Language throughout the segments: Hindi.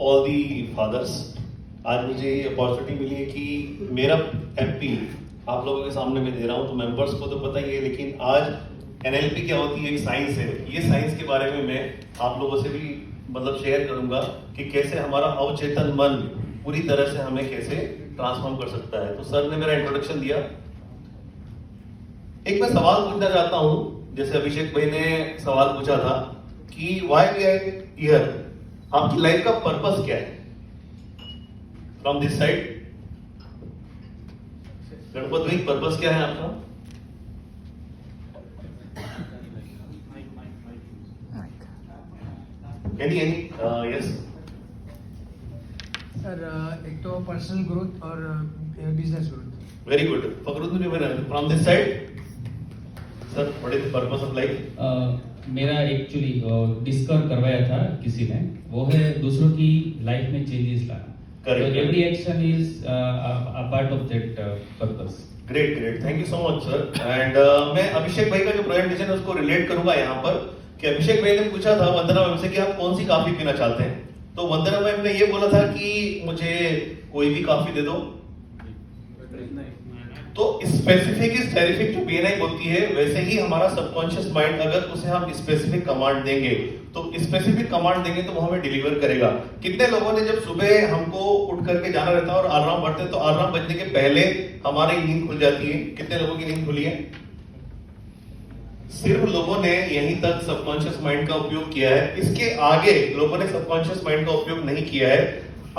All the fathers. आज मुझे ये अपॉर्चुनिटी मिली है कि मेरा एमपी आप लोगों के सामने मैं दे रहा हूँ, तो मेंबर्स को तो पता ही है, लेकिन आज एनएलपी क्या होती है, एक साइंस है। ये साइंस के बारे में मैं आप लोगों से भी मतलब शेयर करूंगा कि कैसे हमारा अवचेतन मन पूरी तरह से हमें कैसे ट्रांसफॉर्म कर सकता है। तो सर ने मेरा इंट्रोडक्शन दिया। एक मैं सवाल पूछना चाहता हूं, जैसे अभिषेक भाई ने सवाल पूछा था कि व्हाई वी आर हियर, आपकी लाइफ का पर्पस क्या है। फ्रॉम दिस साइड गणपत भाई, पर्पस क्या है आपका? एनी यस सर, एक तो पर्सनल ग्रोथ और business growth. Very good. Fakhruddin, from this side sir, what is the purpose of life? मेरा एक्चुअली डिस्कवर करवाया था किसी ने, वो है दूसरों की लाइफ में चेंजेस लाना। Correct. Every action is a part of that purpose. Great great, thank you so much sir. And मैं अभिषेक भाई का जो प्रेजेंटेशन है उसको रिलेट करूंगा यहाँ पर कि अभिषेक भाई ने पूछा था वंदना मैम से कि आप कौन सी कॉफी पीना चाहते हैं। तो वंदना मैम ने ये बोला था कि मुझे कोई भी कॉफी दे दो। तो स्पेसिफिक इज टेरिफिक जो बीएनआई बोलती है, वैसे ही हमारा सबकॉन्शियस माइंड अगर उसे हम स्पेसिफिक कमांड देंगे तो स्पेसिफिक कमांड देंगे तो वो हमें डिलीवर करेगा। कितने लोगों ने जब सुबह हमको उठ करके जाना रहता है और अलार्म बजते हैं तो अलार्म बजने के पहले हमारी नींद खुल जाती है? कितने लोगों की नींद खुली है? सिर्फ लोगों ने यहीं तक सबकॉन्शियस माइंड का उपयोग किया है, इसके आगे लोगों ने सबकॉन्शियस माइंड का उपयोग नहीं किया है।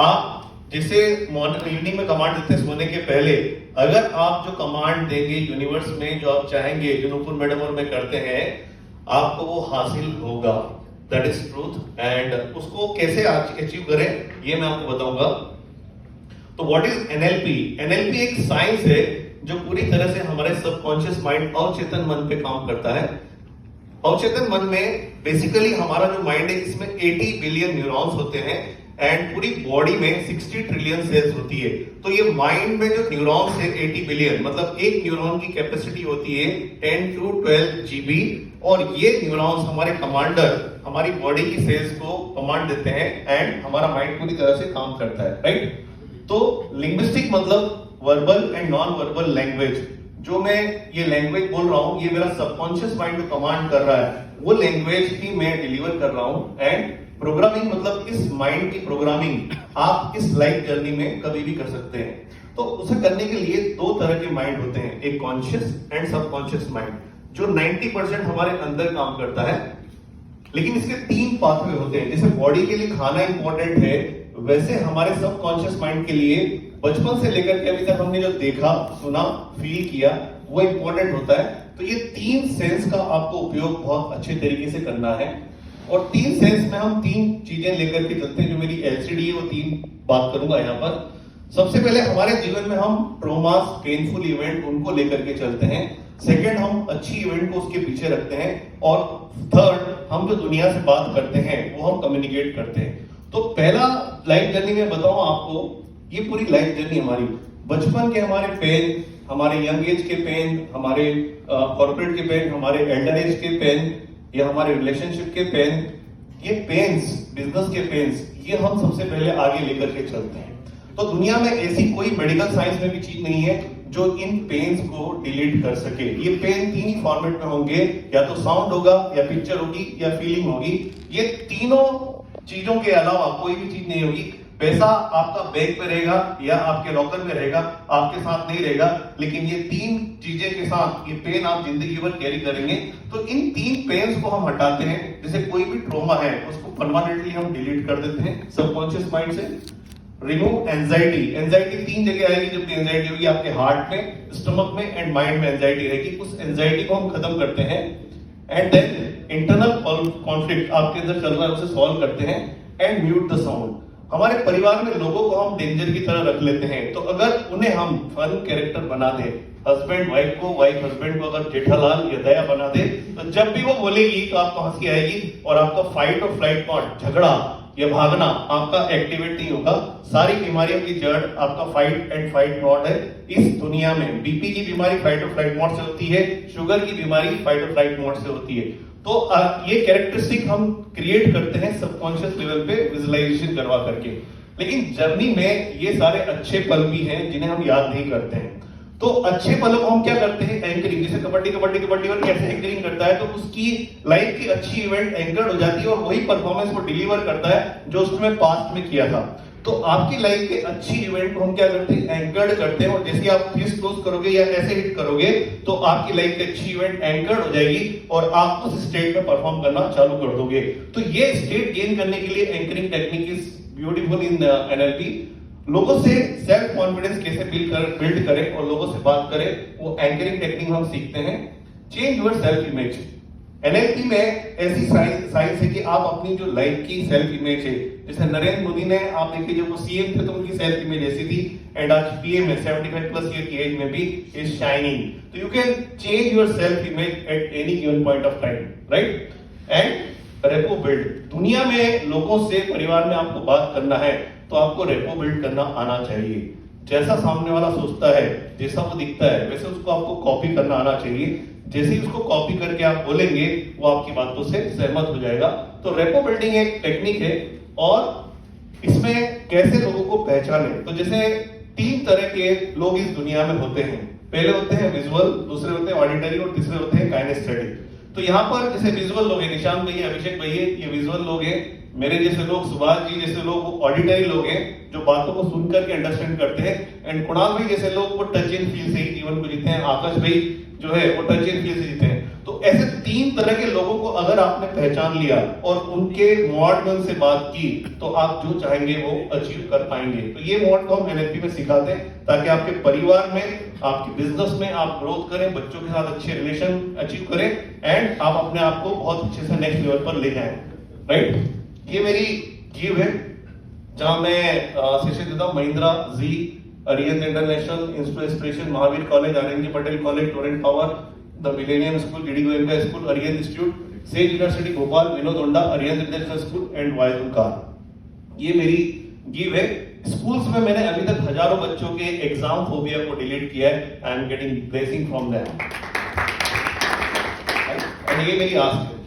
आप जैसे इवनिंग में कमांड देते हैं सोने के पहले, अगर आप जो कमांड देंगे यूनिवर्स में, जो आप चाहेंगे, जो नूपुर मैडम और मैं करते हैं, आपको वो हासिल होगा। That is truth. एंड उसको कैसे अचीव करें ये मैं आपको बताऊंगा। तो व्हाट इज एनएलपी? एनएलपी एक साइंस है जो पूरी तरह से हमारे सबकॉन्शियस माइंड, अवचेतन मन पे काम करता है। अवचेतन मन में बेसिकली हमारा जो माइंड है, इसमें 80 बिलियन न्यूरॉन्स होते हैं एंड पूरी बॉडी में 60 ट्रिलियन सेल्स होती है। तो ये माइंड में जो न्यूरॉन्स है 80 बिलियन, मतलब एक न्यूरॉन की कैपेसिटी होती है 10 to 12 GB, और ये न्यूरॉन्स हमारे कमांडर, हमारी बॉडी की सेल्स को कमांड देते हैं एंड हमारा माइंड पूरी तरह से काम करता है, राइट। तो लिंग्विस्टिक मतलब verbal and non verbal language. जो मैं ये लैंग्वेज बोल रहा हूं, ये मेरा सबकॉन्शियस माइंड जो कमांड कर रहा है, वो लैंग्वेज ही मैं डिलीवर कर रहा हूं। एंड प्रोग्रामिंग मतलब इस माइंड की प्रोग्रामिंग आप इस लाइफ जर्नी में कभी भी कर सकते हैं। तो उसे करने के लिए दो तरह के माइंड होते हैं, एक कॉन्शियस एंड सबकॉन्शियस माइंड, जो 90% हमारे अंदर काम करता है। लेकिन इसके 3 पाथवे होते हैं। जैसे बॉडी के लिए खाना इंपॉर्टेंट है, वैसे हमारे सबकॉन्शियस माइंड के लिए बचपन से लेकर के अभी तक हमने जो देखा, सुना, फील किया, वो इंपॉर्टेंट होता है। तो ये 3 सेंस का आपको उपयोग बहुत अच्छे तरीके से करना है। और 3 सेंस में हम 3 चीजें लेकर के चलते हैं। जो मेरी एलसीडी है वो 3 बात करूंगा यहाँ पर। सबसे पहले हमारे जीवन में हम ट्रॉमास, पेनफुल इवेंट, उनको लेकर के चलते हैं। सेकंड, हम अच्छी इवेंट को उसके पीछे रखते हैं। और थर्ड, हम जो दुनिया से बात करते हैं वो हम कम्युनिकेट करते हैं। तो पहला लाइफ जर्नी में बताऊं आपको, ये पूरी लाइफ जर्नी हमारी, बचपन के हमारे पेन, हमारे यंग एज के पेन, हमारे कॉर्पोरेट के पेन, हमारे एल्डर एज के पेन, या हमारे रिलेशनशिप के पेन, ये पेन्स, बिजनेस के पेन्स, ये हम सबसे पहले आगे लेकर के चलते हैं। तो दुनिया में ऐसी कोई मेडिकल साइंस में भी चीज नहीं है जो इन पेन्स को डिलीट कर सके। ये पेन 3 ही फॉर्मेट में होंगे, या तो साउंड होगा, या पिक्चर होगी, या फीलिंग होगी। ये तीनों चीजों के अलावा कोई भी चीज नहीं होगी। पैसा आपका बैग पे रहेगा या आपके लॉकर में रहेगा, आपके साथ नहीं रहेगा, लेकिन ये 3 चीजें के साथ ये पेन आप जिंदगी भर कैरी करेंगे। तो इन 3 पेन्स को हम हटाते हैं। जैसे कोई भी ट्रॉमा है उसको परमानेंटली हम डिलीट कर देते हैं सबकॉन्शियस माइंड से। Remove anxiety. एंजाइटी 3 जगह आएगी जब एंजाइटी होगी, आपके हार्ट में, स्टमक में एंड माइंड में एंजाइटी रहेगी। उस एंजाइटी को हम खत्म करते हैं। एंड देन इंटरनल कॉन्फ्लिक्ट आपके अंदर चल रहा है उसे सॉल्व करते हैं। And mute the sound. हमारे परिवार में लोगों को हम डेंजर की तरह रख लेते हैं, तो अगर उन्हें हम फन कैरेक्टर बना दे, हस्बैंड वाइफ को, वाइफ हस्बैंड को अगर जेठालाल या दया बना दे, तो जब भी वो बोलेगी तो आपको हंसी आएगी और आपका फाइट और फ्लाइट मॉड, झगड़ा या भागना आपका एक्टिवेट नहीं होगा। सारी बीमारियों की जड़ आपका फाइट एंड फ्लाइट मोड है। इस दुनिया में बीपी की बीमारी फाइट और फ्लाइट मोड से होती है, शुगर की बीमारी फाइट और फ्लाइट मोड से होती है। तो ये कैरेक्टरिस्टिक हम क्रिएट करते हैं सबकॉन्शियस लेवल पे विजुअलाइजेशन करवा करके। लेकिन जर्नी में ये सारे अच्छे पल भी हैं जिन्हें हम याद नहीं करते हैं। तो अच्छे पलों को हम क्या करते हैं, एंकरिंग। जैसे कबड्डी कबड्डी कबड्डी और कैसे एंकरिंग करता है तो उसकी लाइफ की अच्छी इवेंट एंकर्ड हो जाती है और वही परफॉर्मेंस वो डिलीवर करता है जो उसने पास्ट में किया था। तो आपकी लाइफ के अच्छी इवेंट को हम क्या करते हैं, एंकर्ड करते हैं। और जैसे आप फिस्ट क्लोज करोगे या ऐसे हिट करोगे तो आपकी लाइफ की अच्छी इवेंट एंकर्ड हो जाएगी और आप उस स्टेट में परफॉर्म करना चालू कर दोगे। तो ये स्टेट गेन करने के लिए anchoring technique is beautiful in NLP. लोगों से सेल्फ कॉन्फिडेंस कैसे बिल्ड करें और लोगों से बात करें, वो एंकरिंग टेक्निक हम सीखते हैं। Change your self image. NLP में ऐसी साइंस है कि आप अपनी जो लाइफ की सेल्फ इमेज है, जैसे नरेंद्र मोदी ने, आप देखिए जब वो सीएम थे तो उनकी सेल्फ इमेज ऐसी थी, एंड आज पीएम है 75 प्लस ईयर की एज में भी इज शाइनिंग। तो you can change your self image at any given point of time, right? And repo build. दुनिया में लोगों से, परिवार में आपको बात करना है तो आपको रेपो बिल्ड करना आना चाहिए। जैसा सामने वाला सोचता है, जैसा वो दिखता है, वैसे उसको आपको कॉपी करना आना चाहिए। जैसे ही उसको कॉपी करके आप बोलेंगे वो आपकी बातों से सहमत हो जाएगा। तो रेपो बिल्डिंग एक टेक्निक है और इसमें कैसे लोगों को पहचाने, तो जैसे 3 तरह के लोग इस दुनिया में होते हैं। पहले होते हैं विजुअल, दूसरे होते हैं ऑडिटरी और तीसरे होते हैं काइनेस्थेटिक। तो यहाँ पर जैसे विजुअल लोग हैं, निशान भैया, अभिषेक भैया, ये विजुअल लोग हैं। मेरे जैसे लोग, सुभाष जी जैसे लोग ऑडिटरी लोग हैं जो बातों को सुन करके अंडरस्टैंड करते हैं। एंड कुणाल भाई जैसे लोग वो टच एंड फील से ही जीवन को जीते हैं। आकाश भाई जो है वो टच एंड फील से जीते हैं। तो ऐसे 3 तरह के लोगों को अगर आपने पहचान लिया और उनके मॉड में उनसे बात की तो आप जो चाहेंगे वो अचीव कर पाएंगे। तो ये मॉड को हम एनएलपी में सिखाते हैं ताकि आपके परिवार में, आपके बिजनेस में आप ग्रोथ करें, बच्चों के साथ अच्छे रिलेशन अचीव करें एंड आप अपने आप को बहुत अच्छे से नेक्स्ट लेवल पर ले जाएं, राइट? ये मेरी गिव है जहां मैं सेशन देता हूं। Mahindra ji, Arihant international inspiration, Mahavir college, R N G Patel college, Torrent Power, the millennium school, D D Goenka school, Arihant institute, Sage university Bhopal, Vinod Honda, Arihant international school and वायदुल कार। ये मेरी गिव है। स्कूल्स में मैंने अभी तक हजारों बच्चों के एग्जाम फोबिया को डिलीट किया है। I am getting blessing from them. और ये मेरी आस्क है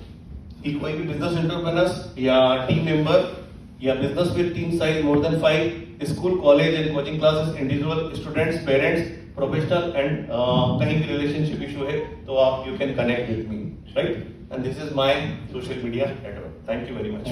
कि कोई भी बिजनेस एंटरप्रेन्योर्स या टीम मेंबर या business with team size more than 5, school, college and coaching classes, individual students, parents, professional and कहीं भी रिलेशनशिप इशू है तो आप you can connect with me, right? And this is my social media network. Thank you very much.